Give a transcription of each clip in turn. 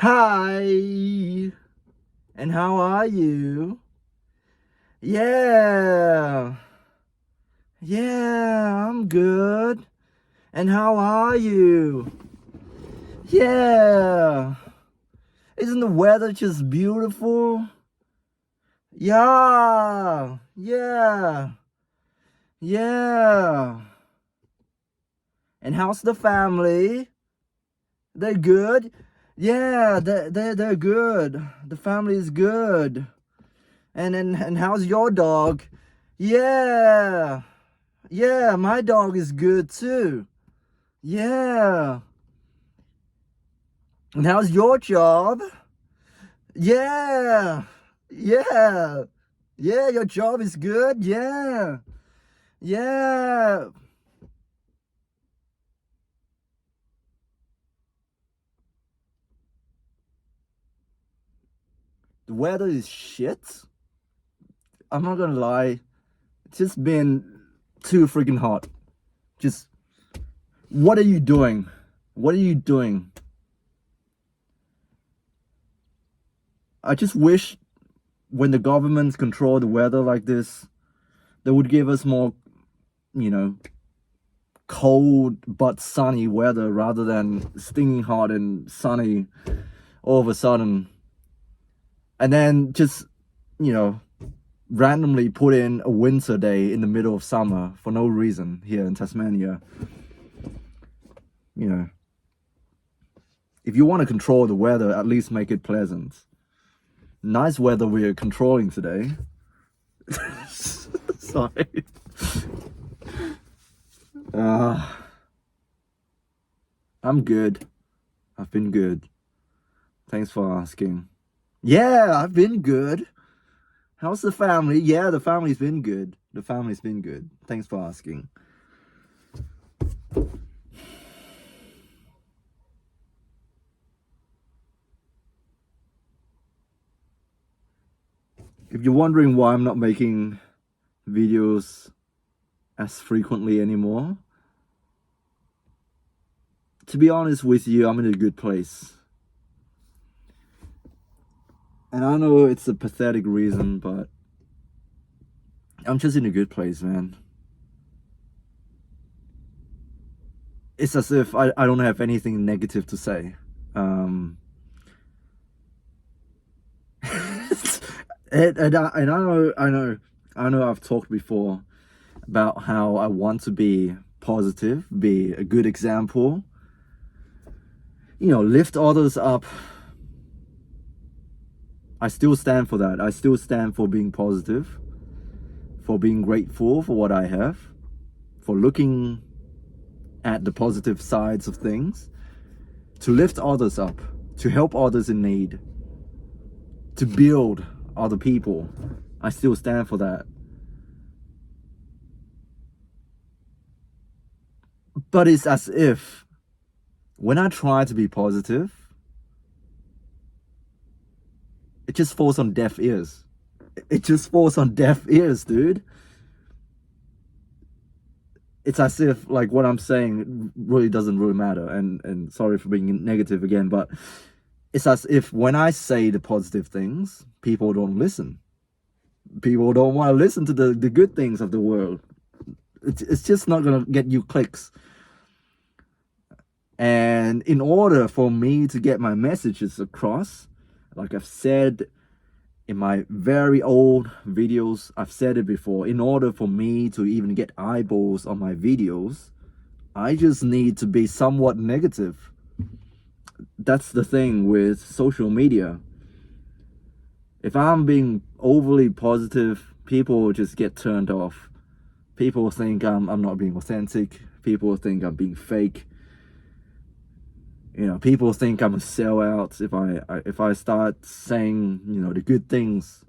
Hi, and how are you? Yeah, yeah, I'm good. And how are you? Yeah, isn't the weather just beautiful? Yeah, yeah, yeah. And how's the family? They're good? Yeah, they're good. The family is good. And how's your dog? Yeah. Yeah, my dog is good too. Yeah. And how's your job? Yeah. Yeah. Yeah, your job is good. Yeah. Yeah. The weather is shit. I'm not gonna lie. It's just been too freaking hot. Just, what are you doing? What are you doing? I just wish when the governments control the weather like this, they would give us more, you know, cold but sunny weather rather than stinging hot and sunny all of a sudden. And then just, you know, randomly put in a winter day in the middle of summer for no reason here in Tasmania. You know, if you want to control the weather, at least make it pleasant. Nice weather we're controlling today. Sorry. I'm good. I've been good. Thanks for asking. Yeah, I've been good. How's the family? Yeah, the family's been good. The family's been good. Thanks for asking. If you're wondering why I'm not making videos as frequently anymore, to be honest with you, I'm in a good place. And I know it's a pathetic reason, but I'm just in a good place, man. It's as if I don't have anything negative to say. And I know I've talked before about how I want to be positive, be a good example, you know, lift others up. I still stand for that. I still stand for being positive, for being grateful for what I have, for looking at the positive sides of things, to lift others up, to help others in need, to build other people. I still stand for that. But it's as if when I try to be positive, it just falls on deaf ears. It just falls on deaf ears, dude. It's as if like what I'm saying really doesn't really matter. And sorry for being negative again, but it's as if when I say the positive things, people don't listen. People don't want to listen to the good things of the world. It's just not gonna get you clicks. And in order for me to get my messages across, like I've said in my very old videos, I've said it before, in order for me to even get eyeballs on my videos, I just need to be somewhat negative. That's the thing with social media. If I'm being overly positive, people just get turned off. People think I'm not being authentic. People think I'm being fake. You know, people think I'm a sellout if I start saying, you know, the good things,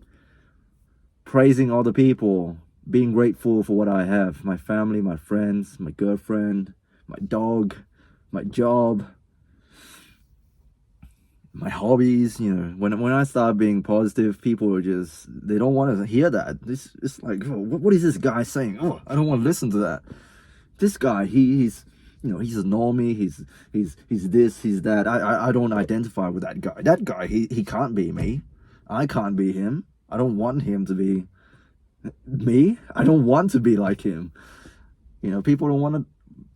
praising other people, being grateful for what I have, my family, my friends, my girlfriend, my dog, my job, my hobbies. You know, when I start being positive, people are just, they don't want to hear that. It's like, oh, what is this guy saying? Oh, I don't want to listen to that. This guy, he's he's a normie, he's this, he's that. I don't identify with that guy. That guy, he can't be me. I can't be him. I don't want him to be me. I don't want to be like him. People don't want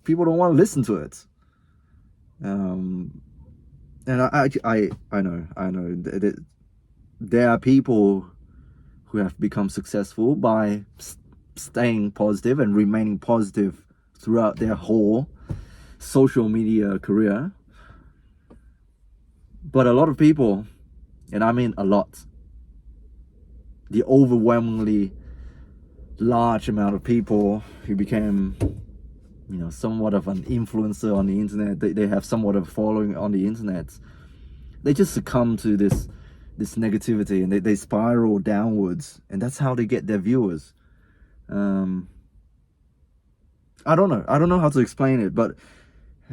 to listen to it. And I know that there are people who have become successful by staying positive and remaining positive throughout their whole social media career. But a lot of people, and I mean a lot, the overwhelmingly large amount of people who became somewhat of an influencer on the internet, they have somewhat of a following on the internet, they just succumb to this negativity, and they spiral downwards, and that's how they get their viewers. I don't know how to explain it, but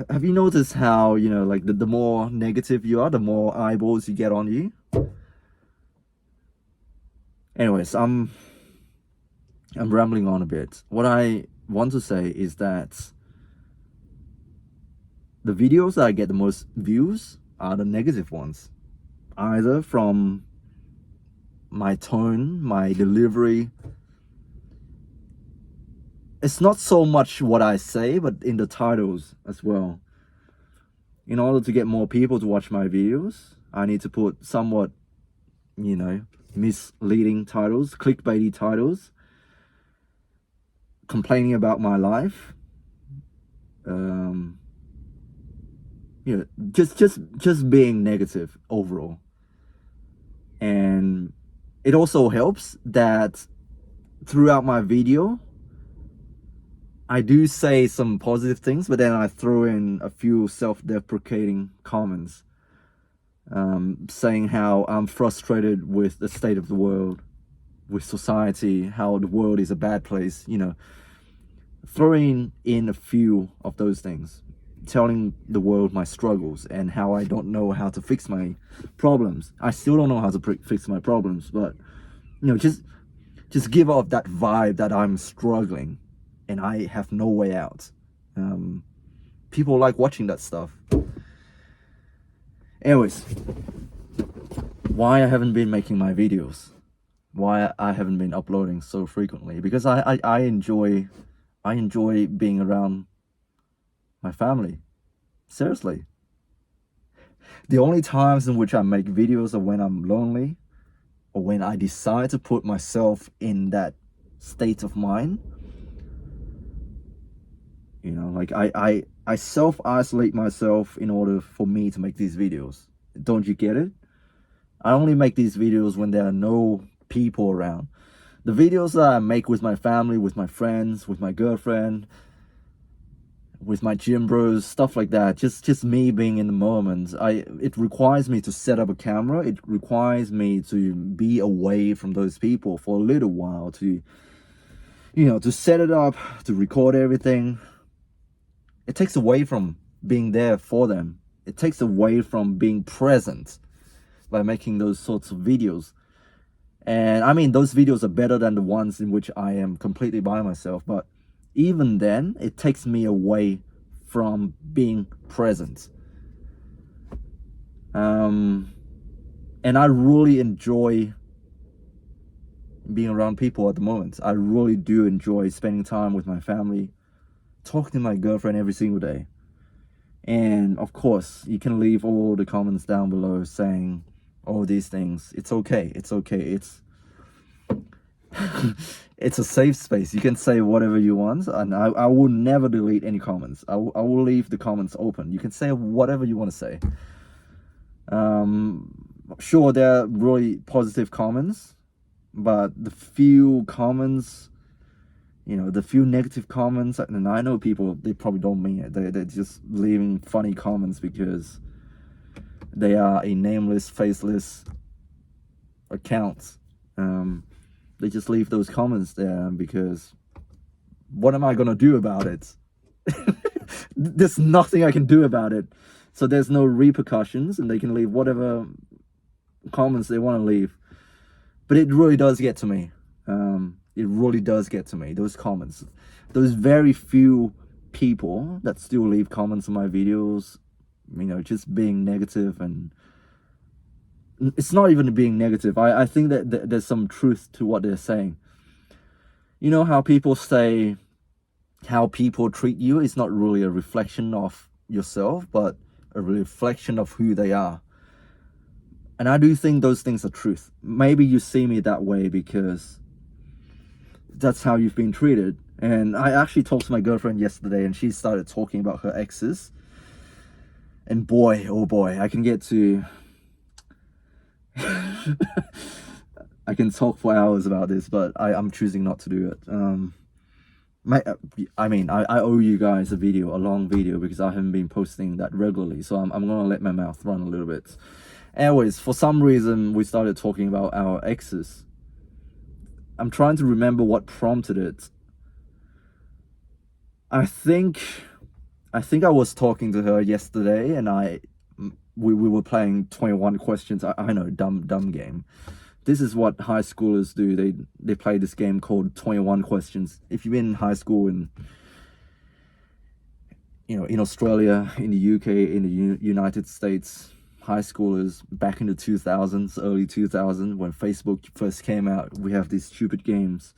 have you noticed how like the more negative you are, the more eyeballs you get on you? Anyways, I'm rambling on a bit. What I want to say is that the videos that I get the most views are the negative ones, either from my tone, my delivery. It's not so much what I say, but in the titles as well. In order to get more people to watch my videos, I need to put somewhat, misleading titles, clickbaity titles, complaining about my life. Just being negative overall. And it also helps that throughout my video, I do say some positive things, but then I throw in a few self-deprecating comments, saying how I'm frustrated with the state of the world, with society, how the world is a bad place, throwing in a few of those things, telling the world my struggles and how I don't know how to fix my problems. I still don't know how to fix my problems, but just give off that vibe that I'm struggling and I have no way out. People like watching that stuff. Anyways, why I haven't been making my videos, why I haven't been uploading so frequently, because I enjoy being around my family. Seriously. The only times in which I make videos are when I'm lonely, or when I decide to put myself in that state of mind. Like I self-isolate myself in order for me to make these videos. Don't you get it? I only make these videos when there are no people around. The videos that I make with my family, with my friends, with my girlfriend, with my gym bros, stuff like that, just me being in the moment. It requires me to set up a camera. It requires me to be away from those people for a little while, to to set it up, to record everything. It takes away from being there for them. It takes away from being present by making those sorts of videos. And I mean, those videos are better than the ones in which I am completely by myself. But even then, it takes me away from being present. And I really enjoy being around people at the moment. I really do enjoy spending time with my family, talking to my girlfriend every single day. And of course, you can leave all the comments down below saying all these things. It's okay. It's it's a safe space. You can say whatever you want, and I will never delete any comments. I will leave the comments open. You can say whatever you want to say. Sure, there are really positive comments, but the few comments, the few negative comments, and I know people, they probably don't mean it. They're just leaving funny comments because they are a nameless, faceless account. They just leave those comments there because what am I going to do about it? There's nothing I can do about it. So there's no repercussions, and they can leave whatever comments they want to leave. But it really does get to me. It really does get to me, those comments. Those very few people that still leave comments on my videos, just being negative. And it's not even being negative. I think that there's some truth to what they're saying. You know how people say how people treat you is not really a reflection of yourself, but a reflection of who they are. And I do think those things are truth. Maybe you see me that way because that's how you've been treated. And I actually talked to my girlfriend yesterday, and she started talking about her exes. And boy, oh boy, I can get to... I can talk for hours about this, but I'm choosing not to do it. I owe you guys a long video, because I haven't been posting that regularly. So I'm going to let my mouth run a little bit. Anyways, for some reason, we started talking about our exes. I'm trying to remember what prompted it. I think I was talking to her yesterday, and we were playing 21 questions. I know, dumb game. This is what high schoolers do. They play this game called 21 questions. If you're in high school in Australia, in the UK, in the United States, high schoolers back in the 2000s, early 2000s, when Facebook first came out, we have these stupid games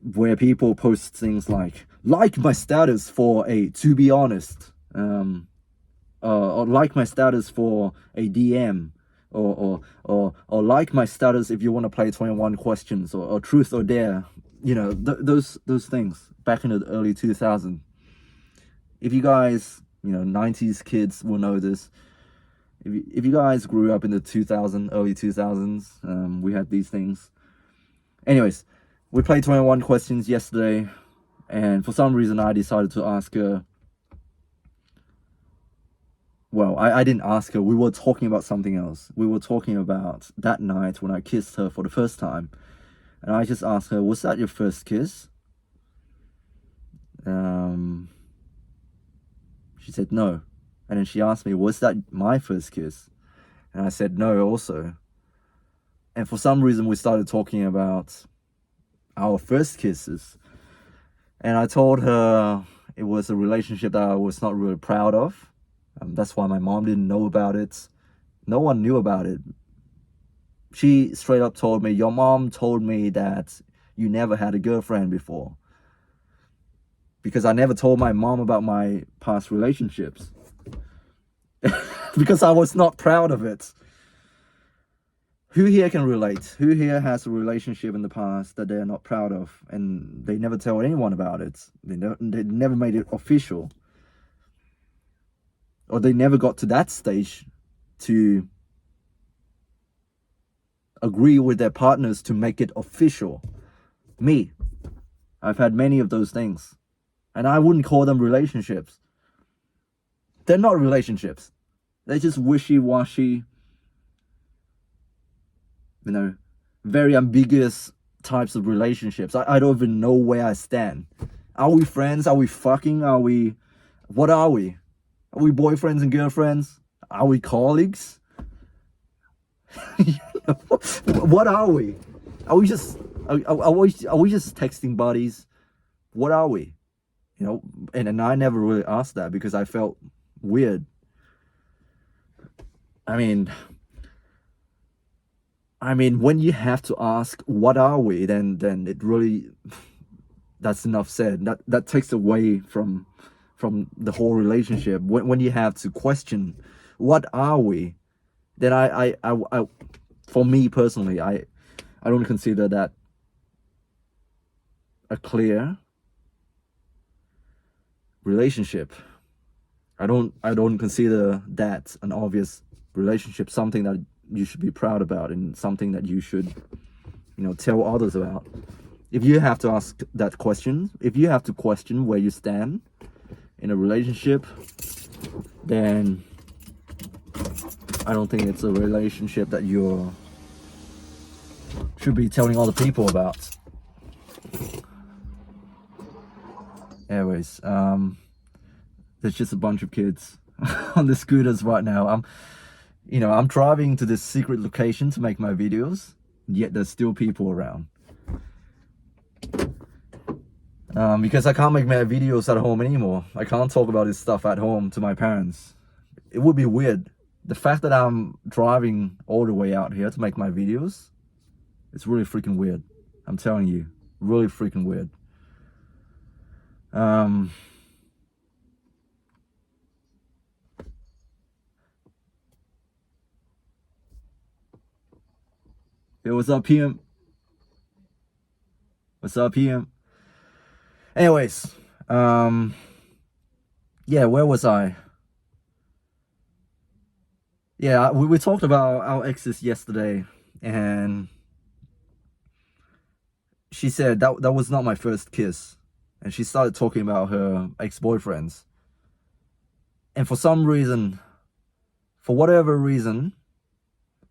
where people post things like my status for a to be honest, or like my status for a DM, or like my status if you want to play 21 questions, or truth or dare, those things back in the early 2000s. If you guys, 90s kids will know this. If you guys grew up in the early 2000s, we had these things. Anyways, we played 21 questions yesterday, and for some reason I decided to ask her. Well, I didn't ask her. We were talking about something else. We were talking about that night when I kissed her for the first time. And I just asked her, was that your first kiss? She said no. And then she asked me, was that my first kiss? And I said no also. And for some reason we started talking about our first kisses. And I told her it was a relationship that I was not really proud of. That's why my mom didn't know about it. No one knew about it. She straight up told me, your mom told me that you never had a girlfriend before. Because I never told my mom about my past relationships. Because I was not proud of it. Who here can relate? Who here has a relationship in the past that they're not proud of, and they never tell anyone about it? They never made it official. Or they never got to that stage to agree with their partners to make it official. Me, I've had many of those things. And I wouldn't call them relationships. They're not relationships. They're just wishy-washy, very ambiguous types of relationships. I don't even know where I stand. Are we friends? Are we fucking? What are we? Are we boyfriends and girlfriends? Are we colleagues? What are we? Are we just texting buddies? What are we? And I never really asked that because I felt weird. I mean, when you have to ask, what are we, then it really, that's enough said. That takes away from the whole relationship. When you have to question, what are we, then I for me personally, I don't consider that a clear relationship. I don't consider that an obvious relationship, something that you should be proud about, and something that you should, tell others about. If you have to ask that question, if you have to question where you stand in a relationship, then I don't think it's a relationship that you should be telling other people about. Anyways, there's just a bunch of kids on the scooters right now. I'm driving to this secret location to make my videos, yet there's still people around. because I can't make my videos at home anymore. I can't talk about this stuff at home to my parents. It would be weird. The fact that I'm driving all the way out here to make my videos, it's really freaking weird. I'm telling you, really freaking weird. Hey, what's up, PM? What's up, PM? Anyways, yeah, where was I? Yeah, we talked about our exes yesterday, and she said that was not my first kiss, and she started talking about her ex-boyfriends. And for some reason, for whatever reason,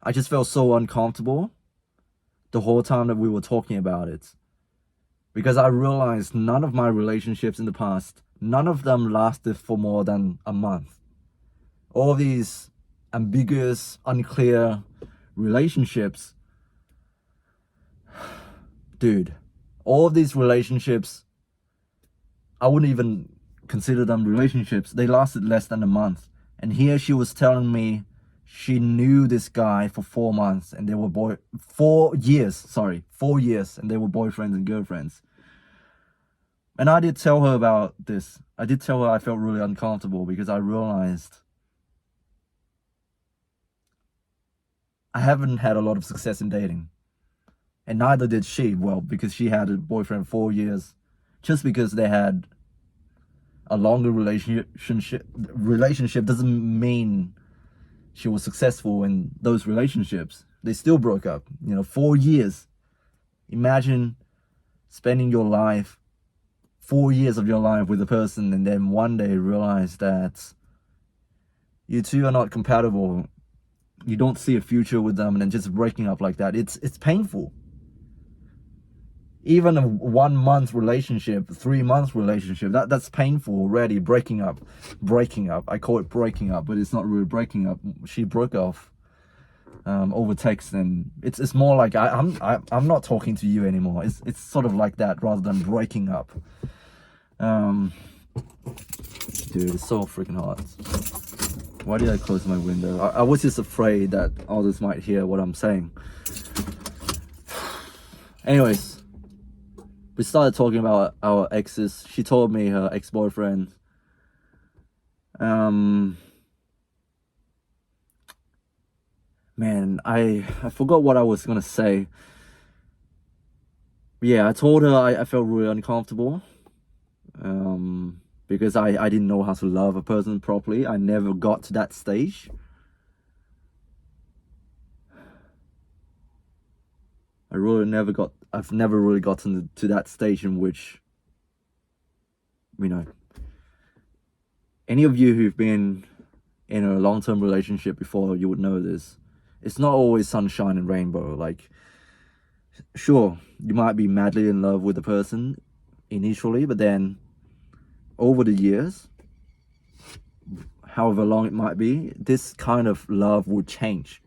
I just felt so uncomfortable the whole time that we were talking about it. Because I realized none of my relationships in the past, none of them lasted for more than a month. All these ambiguous, unclear relationships, dude, all of these relationships, I wouldn't even consider them relationships. They lasted less than a month. And here she was telling me she knew this guy for 4 months and they were 4 years, sorry, 4 years, and they were boyfriends and girlfriends. And I did tell her about this. I did tell her I felt really uncomfortable because I realized I haven't had a lot of success in dating. And neither did she. Well, because she had a boyfriend 4 years. Just because they had a longer relationship doesn't mean she was successful in those relationships. They still broke up. 4 years. Imagine spending your life, 4 years of your life with a person, and then one day realize that you two are not compatible. You don't see a future with them, and then just breaking up like that. It's painful. Even a 1 month relationship, 3 months relationship, that's painful already. Breaking up. I call it breaking up, but it's not really breaking up. She broke off over text, and it's more like I'm not talking to you anymore. It's sort of like that rather than breaking up. Dude, it's so freaking hot. Why did I close my window? I was just afraid that others might hear what I'm saying. Anyways, we started talking about our exes. She told me her ex-boyfriend. Man, I forgot what I was gonna say. Yeah, I told her I felt really uncomfortable. Because I didn't know how to love a person properly. I never got to that stage. I've never really gotten to that stage in which, any of you who've been in a long-term relationship before, you would know this. It's not always sunshine and rainbow. Like, sure, you might be madly in love with the person initially, but then over the years, however long it might be, this kind of love will change.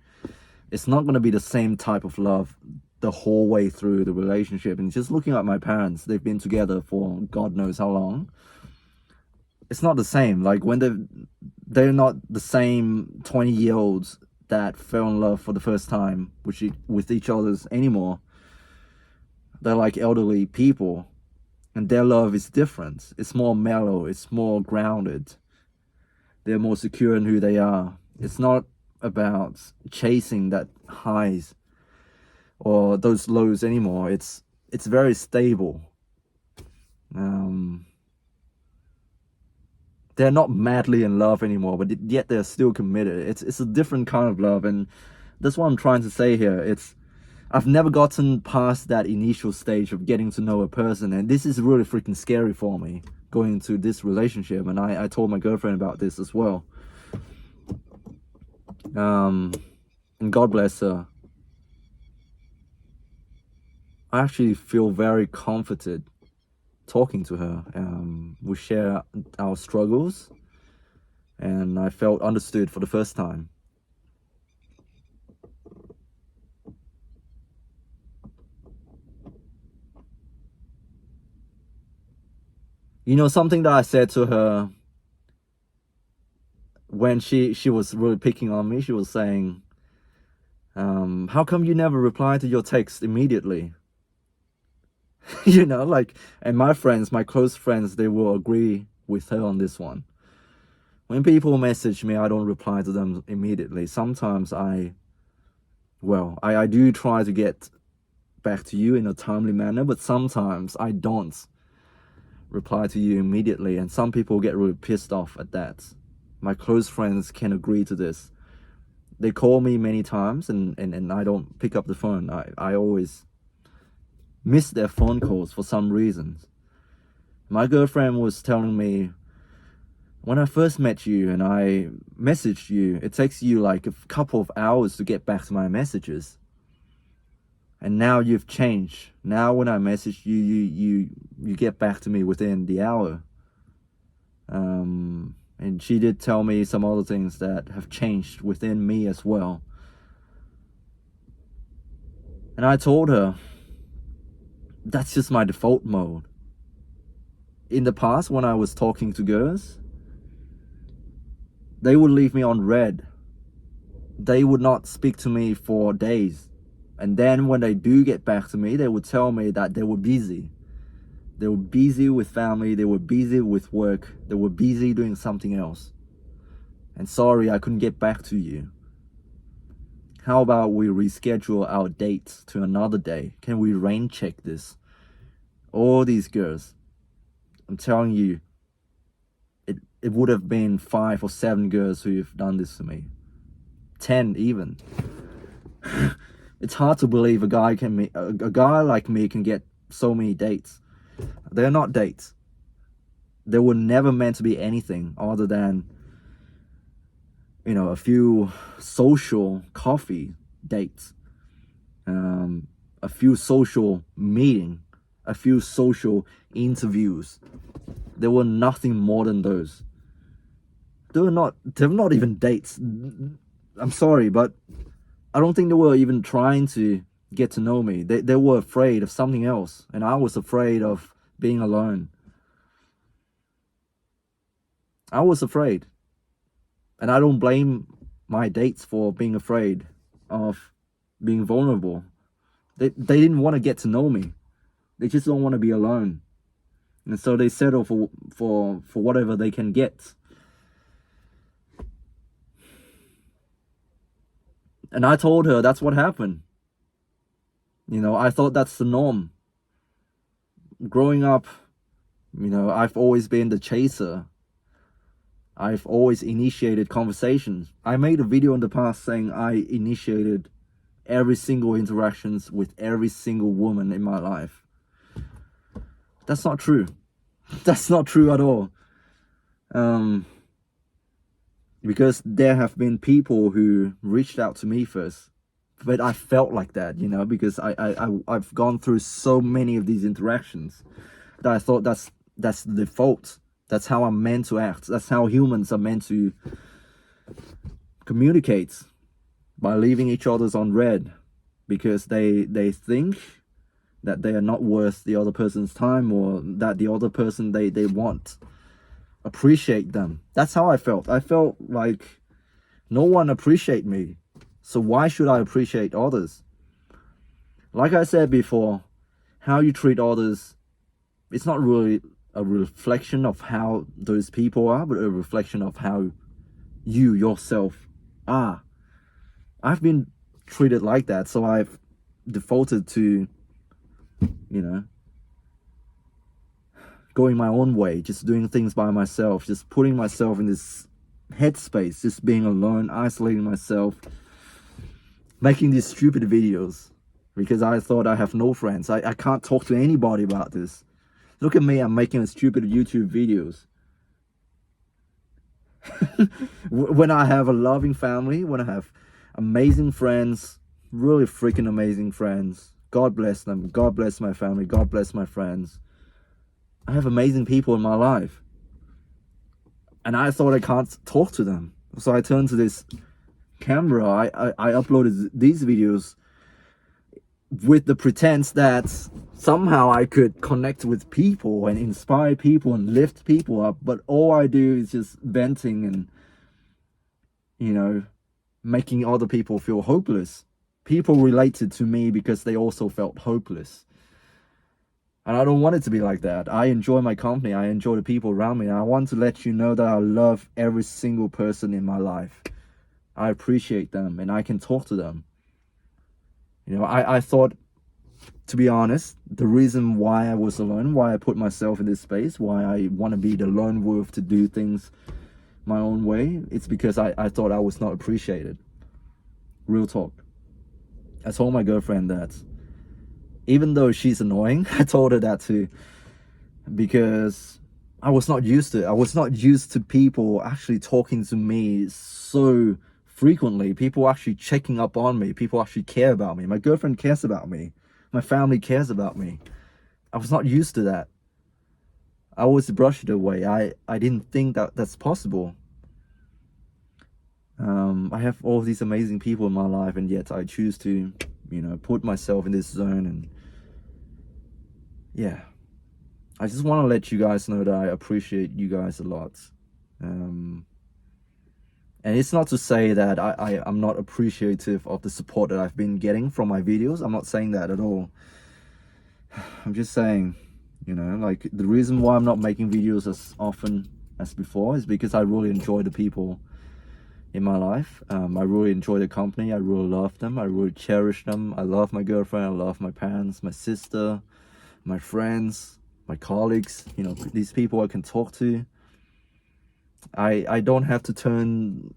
It's not going to be the same type of love the whole way through the relationship. And just looking at my parents, they've been together for God knows how long. It's not the same. Like, when they're not the same 20-year-olds that fell in love for the first time with each other's anymore. They're like elderly people, and their love is different. It's more mellow. It's more grounded. They're more secure in who they are. It's not about chasing that highs or those lows anymore. It's very stable. They're not madly in love anymore, but yet they're still committed. It's a different kind of love, and that's what I'm trying to say here. I've never gotten past that initial stage of getting to know a person, and this is really freaking scary for me, going into this relationship. And I told my girlfriend about this as well. And God bless her. I actually feel very comforted talking to her. We share our struggles, and I felt understood for the first time. You know, something that I said to her when she was really picking on me, she was saying, how come you never reply to your text immediately? You know, like, and my friends, my close friends, they will agree with her on this one. When people message me, I don't reply to them immediately. Sometimes I do try to get back to you in a timely manner, but sometimes I don't reply to you immediately, and some people get really pissed off at that. My close friends can agree to this. They call me many times and I don't pick up the phone. I always miss their phone calls for some reasons. My girlfriend was telling me, when I first met you and I messaged you, it takes you like a couple of hours to get back to my messages. And now you've changed. Now when I message you, you get back to me within the hour. And she did tell me some other things that have changed within me as well. And I told her, that's just my default mode. In the past, when I was talking to girls, they would leave me on red. They would not speak to me for days. And then when they do get back to me, they would tell me that they were busy. They were busy with family, they were busy with work, they were busy doing something else. And sorry, I couldn't get back to you. How about we reschedule our dates to another day? Can we rain check this? All these girls, I'm telling you, it would have been 5 or 7 girls who have done this to me. 10 even. It's hard to believe a guy like me can get so many dates. They're not dates. They were never meant to be anything other than, you know, a few social coffee dates, a few social meeting, a few social interviews. There were nothing more than those. They're not even dates. I'm sorry, but I don't think they were even trying to get to know me. They were afraid of something else, and I was afraid of being alone. I was afraid. And I don't blame my dates for being afraid of being vulnerable. They didn't want to get to know me. They just don't want to be alone. And so they settle for whatever they can get. And I told her that's what happened. You know, I thought that's the norm. Growing up, you know, I've always been the chaser. I've always initiated conversations. I made a video in the past saying I initiated every single interactions with every single woman in my life. That's not true. That's not true at all. Because there have been people who reached out to me first. But I felt like that, you know, because I've gone through so many of these interactions that I thought that's the default. That's how I'm meant to act. That's how humans are meant to communicate, by leaving each other's on red, because they think that they are not worth the other person's time, or that the other person they want appreciate them. That's how I felt. I felt like no one appreciate me. So why should I appreciate others? Like I said before, how you treat others, it's not really a reflection of how those people are, but a reflection of how you yourself are. I've been treated like that, so I've defaulted to, you know, going my own way, just doing things by myself, just putting myself in this headspace, just being alone, isolating myself, making these stupid videos because I thought I have no friends. I can't talk to anybody about this. Look at me, I'm making stupid YouTube videos. When I have a loving family, when I have amazing friends, really freaking amazing friends, God bless them, God bless my family, God bless my friends. I have amazing people in my life. And I thought I can't talk to them. So I turned to this camera, I uploaded these videos with the pretense that somehow I could connect with people and inspire people and lift people up, but all I do is just venting and, you know, making other people feel hopeless. People related to me because they also felt hopeless. And I don't want it to be like that. I enjoy my company. I enjoy the people around me. And I want to let you know that I love every single person in my life. I appreciate them and I can talk to them. You know, I thought, to be honest, the reason why I was alone, why I put myself in this space, why I want to be the lone wolf to do things my own way, it's because I thought I was not appreciated. Real talk. I told my girlfriend that. Even though she's annoying, I told her that too. Because I was not used to it. I was not used to people actually talking to me so frequently. People actually checking up on me. People actually care about me. My girlfriend cares about me. My family cares about me. I was not used to that. I always brushed it away. I didn't think that that's possible. I have all these amazing people in my life, and yet I choose to, you know, put myself in this zone. And yeah, I just want to let you guys know that I appreciate you guys a lot. And it's not to say that I'm not appreciative of the support that I've been getting from my videos. I'm not saying that at all. I'm just saying, you know, like, the reason why I'm not making videos as often as before is because I really enjoy the people in my life. I really enjoy the company. I really love them. I really cherish them. I love my girlfriend. I love my parents, my sister, my friends, my colleagues, you know, these people I can talk to. I don't have to turn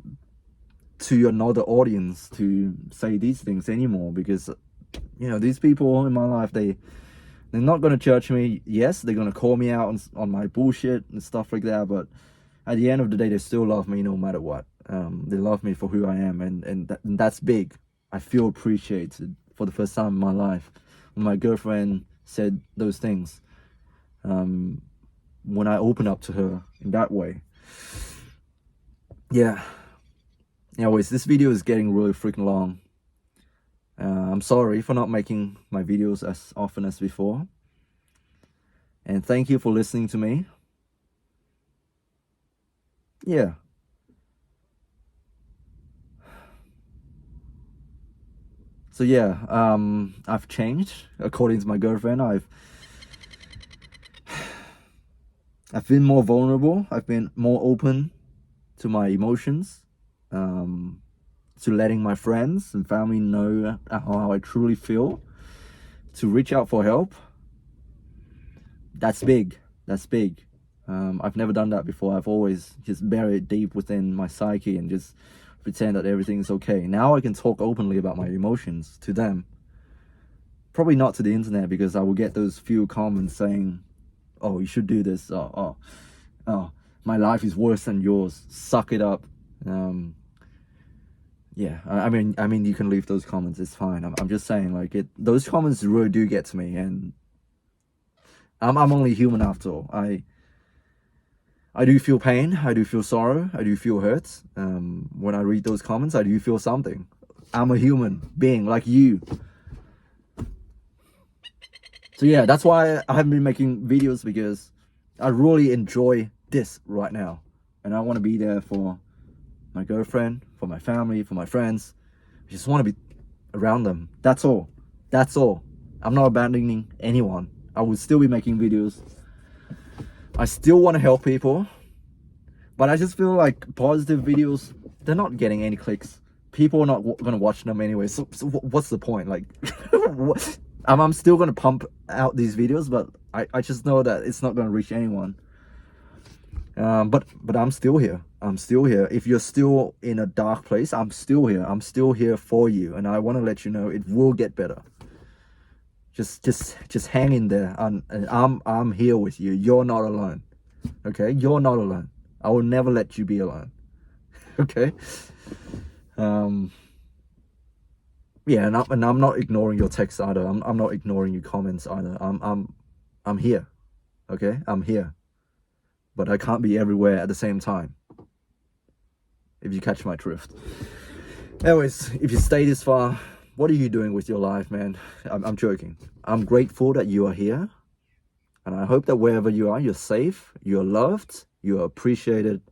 to another audience to say these things anymore, because, you know, these people in my life, they're not going to judge me. Yes, they're going to call me out on my bullshit and stuff like that, but at the end of the day, they still love me no matter what. They love me for who I am, and that's big. I feel appreciated for the first time in my life when my girlfriend said those things. When I open up to her in that way. Yeah. Anyways, this video is getting really freaking long. I'm sorry for not making my videos as often as before. And thank you for listening to me. Yeah. So yeah, I've changed according to my girlfriend. I've been more vulnerable. I've been more open to my emotions, to letting my friends and family know how I truly feel, to reach out for help. That's big. That's big. I've never done that before. I've always just buried deep within my psyche and just pretend that everything's okay. Now I can talk openly about my emotions to them. Probably not to the internet, because I will get those few comments saying, oh, you should do this. Oh, my life is worse than yours. Suck it up. Yeah, I mean, you can leave those comments. It's fine. I'm just saying, like, those comments really do get to me, and I'm only human after all. I do feel pain. I do feel sorrow. I do feel hurt. When I read those comments, I do feel something. I'm a human being like you. So yeah, that's why I haven't been making videos, because I really enjoy this right now. And I want to be there for my girlfriend, for my family, for my friends. I just want to be around them. That's all. That's all. I'm not abandoning anyone. I will still be making videos. I still want to help people. But I just feel like positive videos, they're not getting any clicks. People are not going to watch them anyway. So what's the point? Like, I'm still going to pump out these videos, but I just know that it's not going to reach anyone. But I'm still here. I'm still here. If you're still in a dark place, I'm still here. I'm still here for you. And I want to let you know it will get better. Just hang in there. And I'm here with you. You're not alone. Okay? You're not alone. I will never let you be alone. Okay? Yeah, and I'm not ignoring your texts either. I'm not ignoring your comments either. I'm here. Okay? I'm here. But I can't be everywhere at the same time, if you catch my drift. Anyways, if you stay this far, what are you doing with your life, man? I'm joking. I'm grateful that you are here. And I hope that wherever you are, you're safe, you're loved, you're appreciated.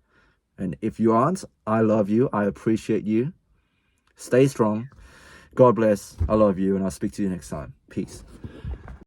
And if you aren't, I love you. I appreciate you. Stay strong. God bless. I love you. And I'll speak to you next time. Peace.